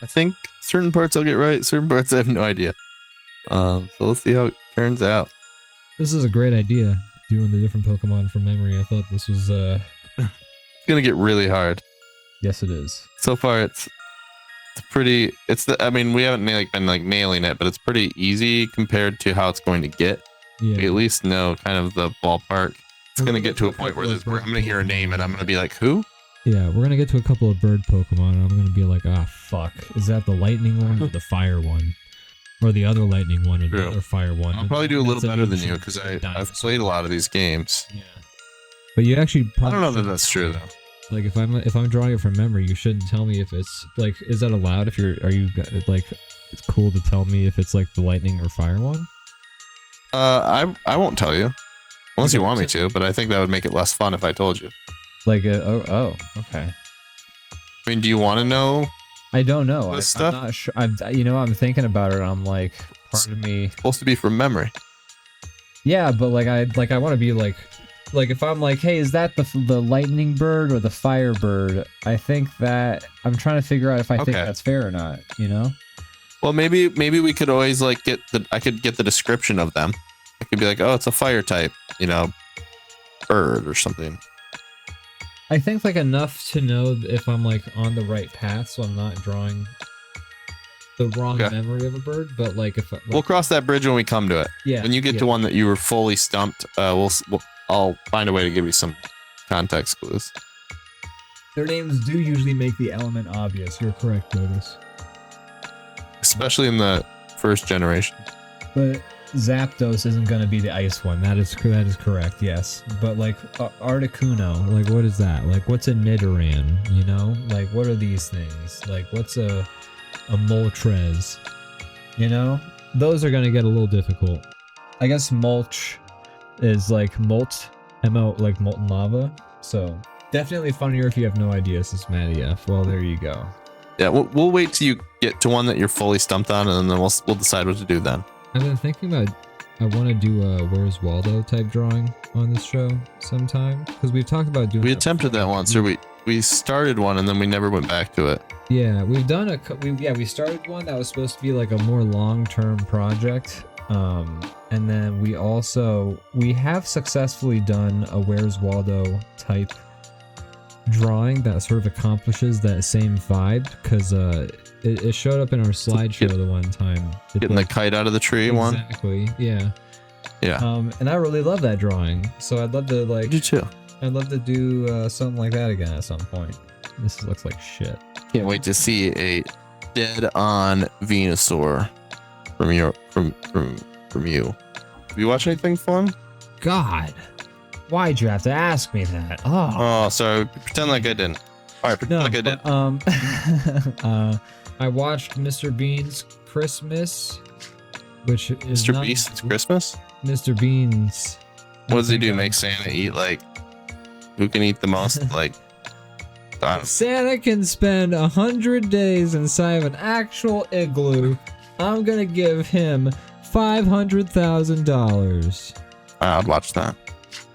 I think certain parts I'll get right, certain parts I have no idea. So let's see how it turns out. This is a great idea, doing the different Pokemon from memory. I thought this was It's gonna get really hard. Yes, it is. So far, it's pretty. I mean, we haven't been nailing it, but it's pretty easy compared to how it's going to get. Yeah. We at least know kind of the ballpark. It's gonna get to a point where I'm gonna hear a name and I'm gonna be like, who? Yeah, we're gonna get to a couple of bird Pokemon, and I'm gonna be like, ah, fuck. Is that the lightning one or the fire one? Or the other lightning one or the other fire one? I'll probably do a little better than you because I've played a lot of these games. Yeah. But you actually I don't know that that's true though. Like if I'm drawing it from memory, you shouldn't tell me if it's like, is that allowed? If it's cool to tell me if it's like the lightning or fire one? I won't tell you unless you want me to, but I think that would make it less fun if I told you. Like okay. I mean, do you want to know? I don't know. This stuff? I'm not sure. I'm thinking about it. And I'm like, part of me. It's supposed to be from memory. Yeah, but I want to be like if I'm like, hey, is that the lightning bird or the fire bird? I think that I'm trying to figure out if I think that's fair or not. You know? Well, maybe we could always I could get the description of them. I could be like, oh, it's a fire type, bird or something. I think enough to know if I'm on the right path, so I'm not drawing the wrong memory of a bird. But we'll cross that bridge when we come to it. Yeah. When you get to one that you were fully stumped, I'll find a way to give you some context clues. Their names do usually make the element obvious. You're correct, Lotus. Especially in the first generation. But Zapdos isn't going to be the ice one. That is correct, yes. But Articuno, what is that? What's a Nidoran, you know? What are these things? What's a Moltres? You know? Those are going to get a little difficult. I guess Mulch is molt, M-O, molten lava. So definitely funnier if you have no idea, says Matty F. Well, there you go. Yeah, we'll wait till you get to one that you're fully stumped on, and then we'll decide what to do then. I've been thinking about, I want to do a Where's Waldo type drawing on this show sometime, because we've talked about doing. We attempted that once, or we started one and then we never went back to it. Yeah, we've done we started one that was supposed to be a more long-term project, and then we have successfully done a Where's Waldo type drawing that sort of accomplishes that same vibe, because it showed up in our slideshow the one time. Getting the kite out of the tree one? Exactly, yeah. Yeah. And I really love that drawing, so I'd love to I do too. I'd love to do something like that again at some point. This looks like shit. Can't wait to see a dead-on Venusaur from you. Have you watched anything fun? God, why'd you have to ask me that? Oh, sorry. Pretend like I didn't. All right, pretend like I did. I watched Mr. Bean's Christmas, which is Mr. Beast's Christmas? Mr. Bean's. What does he do? Make Santa eat who can eat the most? Santa can spend 100 days inside of an actual igloo. I'm gonna give him $500,000. I'd watch that.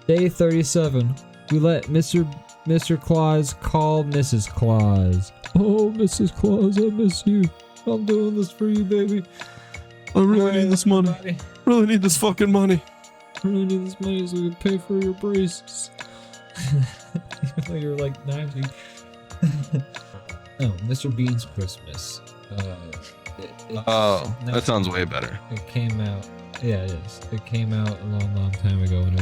Day 37. We let Mr. Claus call Mrs. Claus. Oh, Mrs. Claus, I miss you. I'm doing this for you, baby. I really need this money. Really need this fucking money. I really need this money so we can pay for your braces. Even though you're 90. Oh, Mr. Bean's Christmas. That sounds way better. It came out. Yeah, it is. It came out a long time ago when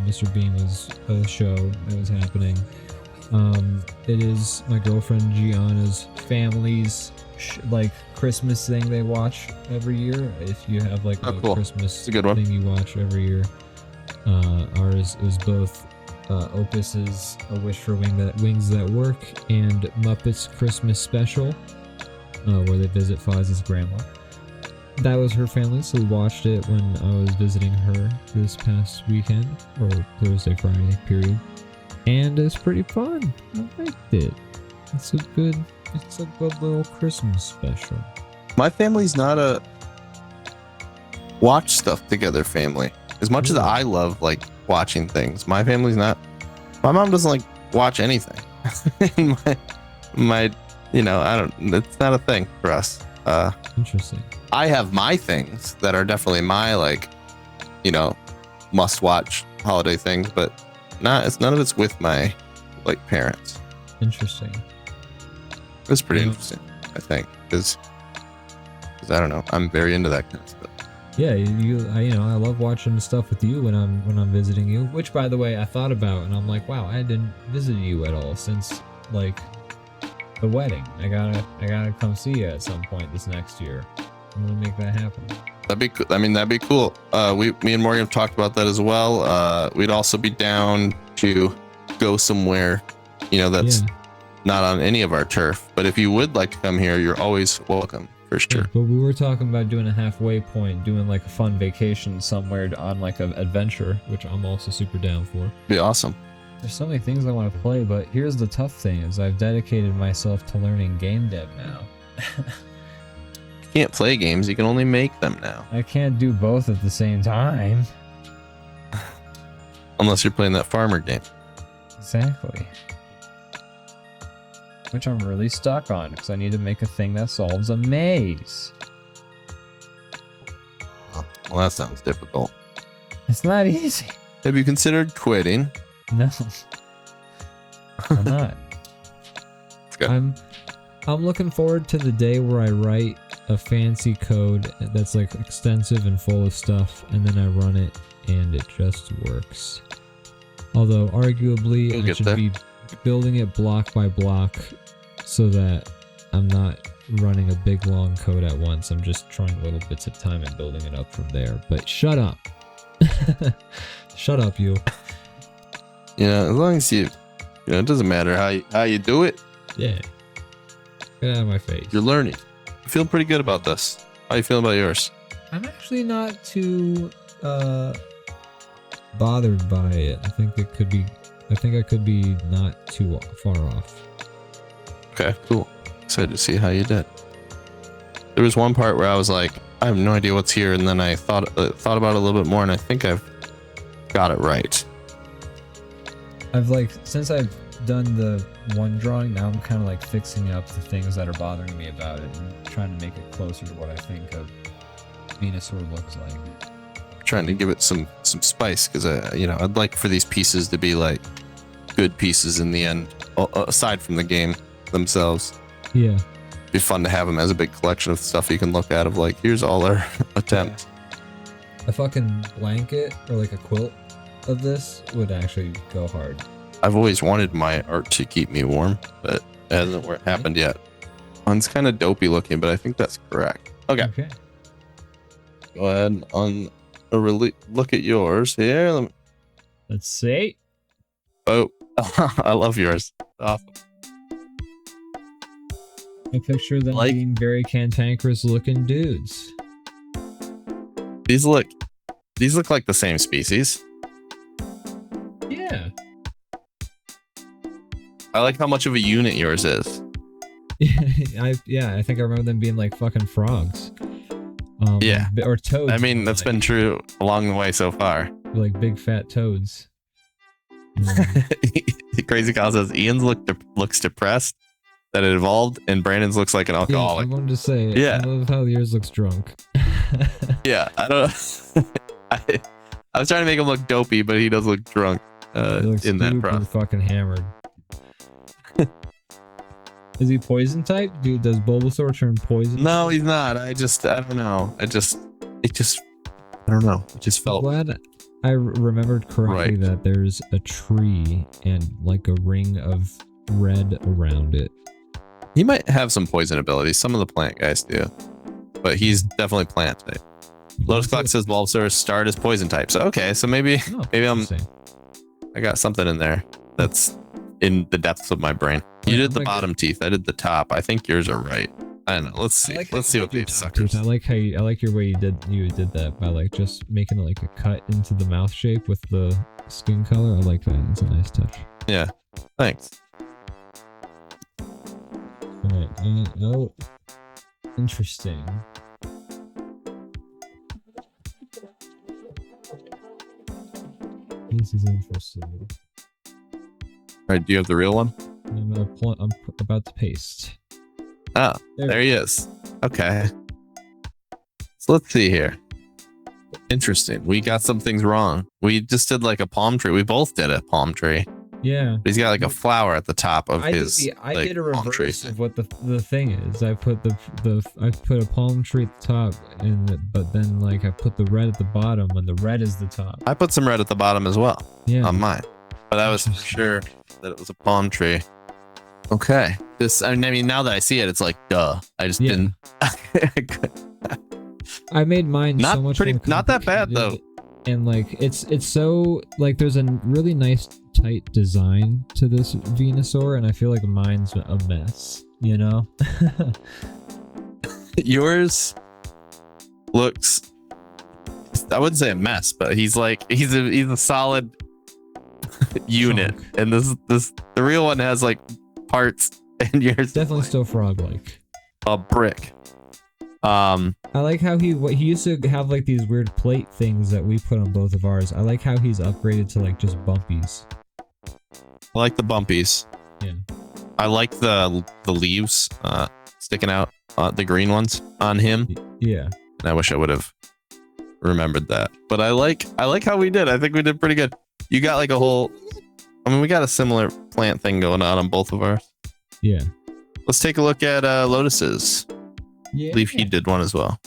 Mr. Bean was a show that was happening. It is my girlfriend Gianna's family's Christmas thing they watch every year. If you have a cool. Christmas good one. thing you watch every year, ours is both Opus's A Wish for Wings That Work and Muppets Christmas Special, where they visit Fozzie's grandma. That was her family, so we watched it when I was visiting her this past weekend, or Thursday, Friday period. And it's pretty fun. I liked it. It's a good little Christmas special. My family's not a watch stuff together family. As much as I love watching things, my family's not. My mom doesn't watch anything. And my you know, I don't. It's not a thing for us. Interesting. I have my things that are definitely my like, you know, must-watch holiday things, but none of it's with my like parents. Interesting. It's pretty interesting, I think, because I don't know, I'm very into that kind of stuff. Yeah, I love watching stuff with you when I'm visiting you. Which, by the way, I thought about, and I'm like, wow, I didn't visit you at all since like the wedding. I gotta come see you at some point this next year. I'm gonna make that happen. That'd be cool. I mean, that'd be cool. Me and Morgan have talked about that as well. We'd also be down to go somewhere, you know, that's not on any of our turf. But if you would like to come here, you're always welcome. For sure. Yeah, but we were talking about doing a halfway point, doing like a fun vacation somewhere on like an adventure, which I'm also super down for. Be awesome. There's so many things I want to play, but here's the tough thing: is I've dedicated myself to learning game dev now. You can't play games; you can only make them now. I can't do both at the same time. Unless you're playing that farmer game. Exactly. Which I'm really stuck on because I need to make a thing that solves a maze. Well, that sounds difficult. It's not easy. Have you considered quitting? No. I'm not. Good. I'm looking forward to the day where I write a fancy code that's like extensive and full of stuff, and then I run it and it just works. Although arguably I should be building it block by block so that I'm not running a big long code at once. I'm just trying little bits at a time and building it up from there. But shut up. Shut up, you. Yeah, as long as you know, it doesn't matter how you do it. Yeah. Get out of my face. You're learning. I feel pretty good about this. How you feeling about yours? I'm actually not too bothered by it. I think I could be not too far off. Okay, cool. Excited to see how you did. There was one part where I was like, I have no idea what's here, and then I thought about it a little bit more, and I think I've got it right. Since I've done the one drawing, now I'm kind of like fixing up the things that are bothering me about it and trying to make it closer to what I think a Venusaur looks like. Trying to give it some spice, because I'd like for these pieces to be like good pieces in the end, aside from the game themselves. Yeah, be fun to have them as a big collection of stuff you can look at of like, here's all our attempts. A fucking blanket or like a quilt of this would actually go hard. I've always wanted my art to keep me warm, but it hasn't happened yet. One's kind of dopey looking, but I think that's correct. Okay. Go ahead on a look at yours here. Let's see. Oh, I love yours. Awesome. I picture them being very cantankerous looking dudes. These look like the same species. Yeah. I like how much of a unit yours is. I think I remember them being like fucking frogs. Yeah. Or toads. I mean, that's been true along the way so far. Like big fat toads. Crazy Kyle says Ian's looks depressed that it evolved, and Brandon's looks like an alcoholic. Yeah, I wanted to say, yeah. I love how yours looks drunk. Yeah, I don't. I was trying to make him look dopey, but he does look drunk in that process. Fucking hammered. Is he poison type? Dude, does Bulbasaur turn poison? No, he's not. I don't know. I don't know. It just felt. I'm glad I remembered correctly that there's a tree and like a ring of red around it. He might have some poison abilities. Some of the plant guys do, but he's definitely plant type. Lotus Clock says Bulbasaur start as poison type. So okay, so maybe I got something in there that's in the depths of my brain. You did the bottom teeth. I did the top. I think yours are right. I don't know. Let's see. Let's see what these suckers. I like your way you did that by like just making like a cut into the mouth shape with the skin color. I like that. It's a nice touch. Yeah. Thanks. All right. Oh, interesting. This is interesting. All right. Do you have the real one? I'm about to paste. Oh, there he is. Okay. So let's see here. Interesting. We got some things wrong. We just did like a palm tree. We both did a palm tree. Yeah. But he's got like a flower at the top of his. I like, did a palm tree. reverse of what the thing is. I put I put a palm tree at the top, but then like I put the red at the bottom when the red is the top. I put some red at the bottom as well. Yeah. On mine. But I was sure that it was a palm tree. Okay. I mean, now that I see it, it's like, duh. I just didn't. I made mine not so much pretty, more not that bad though. And like, it's so like, there's a really nice tight design to this Venusaur, and I feel like mine's a mess. You know. Yours looks. I wouldn't say a mess, but he's a solid unit, Chunk. and the real one has like parts, and yours Definitely like still frog-like. a brick. I like how he used to have like these weird plate things that we put on both of ours. I like how he's upgraded to like just bumpies. I like the bumpies. Yeah. I like the leaves sticking out, the green ones on him. Yeah. And I wish I would have remembered that. But I like how we did. I think we did pretty good. You got like a whole. I mean, we got a similar plant thing going on both of ours. Yeah. Let's take a look at Lotus's. Yeah. I believe he did one as well.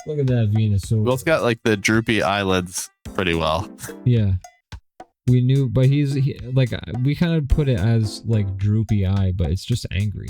Look at that Venusaur. We both got like the droopy eyelids pretty well. Yeah. We knew, but we kind of put it as like droopy eye, but it's just angry.